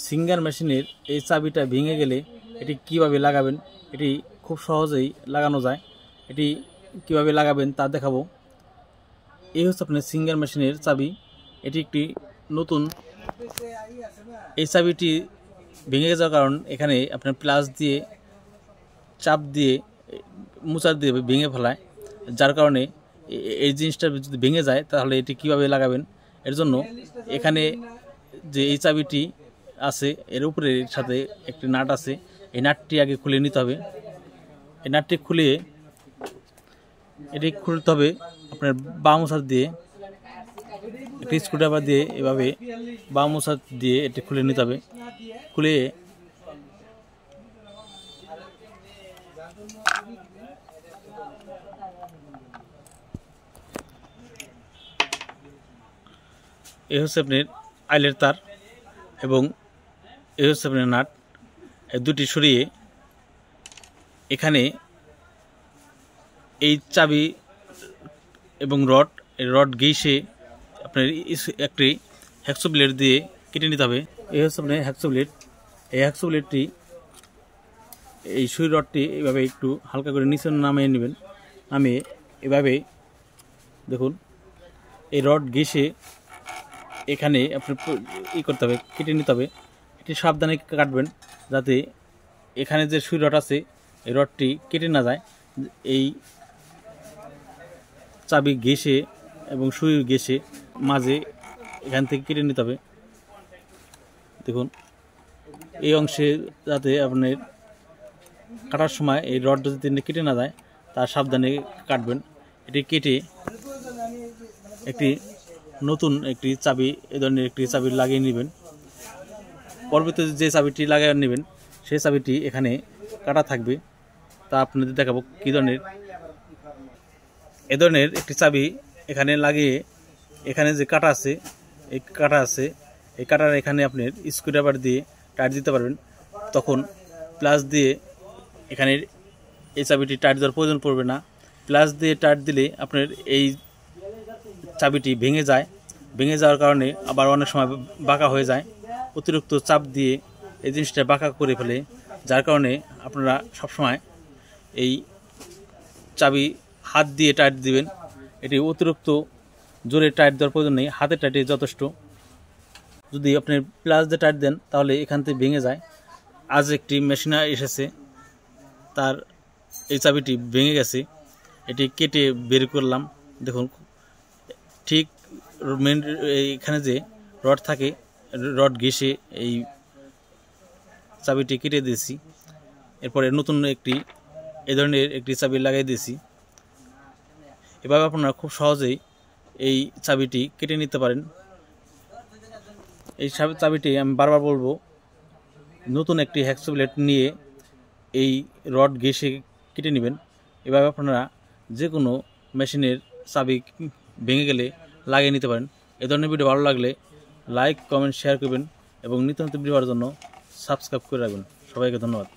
Singer মেশিনের এই চাবিটা ভেঙে গেলে এটি কিভাবে লাগাবেন, এটি খুব সহজেই লাগানো যায়। এটি কিভাবে লাগাবেন তা দেখাবো। এই হচ্ছে আপনার সিঙ্গার মেশিনের চাবি। এটি একটি নতুন। এই চাবিটি ভেঙে যাওয়ার কারণ এখানে আপনার প্লাস দিয়ে চাপ দিয়ে মোচার দিয়ে ভেঙে ফেলায়, যার কারণে এই জিনিসটা যদি ভেঙে যায় তাহলে এটি কিভাবে লাগাবেন। এর জন্য এখানে যে এই চাবিটি আছে এর উপরে সাথে একটি নাট আছে, এই নাটটি আগে খুলে নিতে হবে। এই নাটটি খুলে এটি খুলতে হবে আপনার বাম হাত দিয়ে, একটি স্ক্রুড্রাইভার দিয়ে এভাবে বাম হাত দিয়ে এটি খুলে নিতে হবে। খুলে এই হচ্ছে আপনার আইলের তার এবং এই হচ্ছে আপনার নাট। এই দুটি সরিয়ে এখানে এই চাবি এবং রড ঘেঁষে আপনার একটি হ্যাকসো ব্লেড দিয়ে কেটে নিতে হবে। এই হচ্ছে আপনার হ্যাকসো ব্লেড। এই হ্যাকসো ব্লেডটি এই সুই রডটি এভাবে একটু হালকা করে নিচে নামিয়ে নেবেন। নামিয়ে এভাবে দেখুন এই রড ঘেঁষে এখানে আপনি করতে হবে, কেটে নিতে হবে। এটি সাবধানে কাটবেন যাতে এখানে যে সুই রড আছে এই রডটি কেটে না যায়। এই চাবি ঘেঁষে এবং সুই ঘেঁষে মাঝে এখান থেকে কেটে নিতে হবে। দেখুন এই অংশে যাতে আপনার কাটার সময় এই রডটা যদি কেটে না যায় তা সাবধানে কাটবেন। এটি কেটে একটি নতুন একটি চাবি, এই ধরনের একটি চাবি লাগিয়ে নেবেন। পরবর্তীতে যে চাবিটি লাগিয়ে নেবেন সেই চাবিটি এখানে কাটা থাকবে, তা আপনাদের দেখাবো কী ধরনের। এ ধরনের একটি চাবি এখানে লাগিয়ে এখানে যে কাটা আছে এই কাটার এখানে আপনার স্ক্রুড্রাইভার দিয়ে টাইট দিতে পারবেন। তখন প্লাস দিয়ে এখানে এই চাবিটি টাইট দেওয়ার প্রয়োজন পড়বে না। প্লাস দিয়ে টাইট দিলে আপনার এই চাবিটি ভেঙে যায়। ভেঙে যাওয়ার কারণে আবার অনেক সময় বাঁকা হয়ে যায়। অতিরিক্ত চাপ দিয়ে এই জিনিসটা বাঁকা করে ফেলে, যার কারণে আপনারা সবসময় এই চাবি হাত দিয়ে টাইট দিবেন। এটি অতিরিক্ত জোরে টাইট দেওয়ার প্রয়োজন নেই, হাতে টাইটে যথেষ্ট। যদি আপনি প্লাস দিয়ে টাইট দেন তাহলে এখান থেকে ভেঙে যায়। আজ একটি মেশিন এসেছে, তার এই চাবিটি ভেঙে গেছে। এটি কেটে বের করলাম। দেখুন ঠিক মেন এখানে যে রড থাকে রড ঘেঁষে এই চাবিটি কেটে দিয়েছি। এরপরে নতুন একটি এ ধরনের একটি চাবি লাগিয়ে দিয়েছি। এভাবে আপনারা খুব সহজেই এই চাবিটি কেটে নিতে পারেন। এই চাবিটি আমি বারবার বলবো, নতুন একটি হ্যাকসো ব্লেড নিয়ে এই রড ঘেঁষে কেটে নেবেন। এভাবে আপনারা যে কোনো মেশিনের চাবি ভেঙে গেলে লাগিয়ে নিতে পারেন। এ ধরনের ভিডিও ভালো লাগলে লাইক, কমেন্ট, শেয়ার করবেন এবং নিত্য নতুন ভিডিও পাওয়ার জন্য সাবস্ক্রাইব করে রাখবেন। সবাইকে ধন্যবাদ।